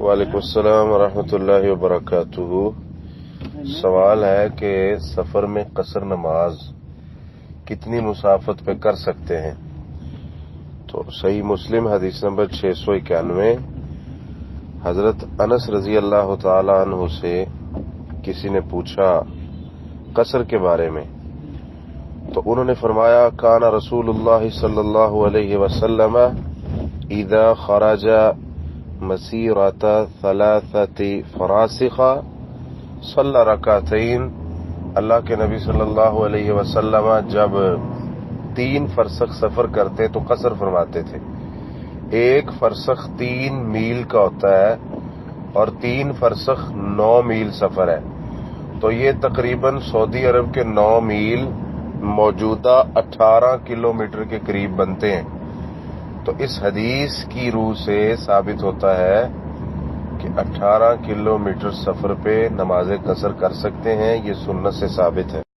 وعلیکم السلام ورحمۃ اللہ وبرکاتہ۔ سوال ہے کہ سفر میں قصر نماز کتنی مسافت پہ کر سکتے ہیں؟ تو صحیح مسلم حدیث نمبر 691، حضرت انس رضی اللہ تعالی عنہ سے کسی نے پوچھا قصر کے بارے میں، تو انہوں نے فرمایا کان رسول اللہ صلی اللہ علیہ وسلم اذا خرج مسیرۃ ثلاثۃ فراسخ صلی رکعتین، اللہ کے نبی صلی اللہ علیہ وسلم جب 3 فرسخ سفر کرتے تو قصر فرماتے تھے۔ 1 فرسخ 3 میل کا ہوتا ہے اور 3 فرسخ 9 میل سفر ہے، تو یہ تقریباً سعودی عرب کے 9 میل موجودہ 18 کلومیٹر کے قریب بنتے ہیں۔ تو اس حدیث کی روح سے ثابت ہوتا ہے کہ 18 کلومیٹر سفر پہ نماز قصر کر سکتے ہیں، یہ سنت سے ثابت ہے۔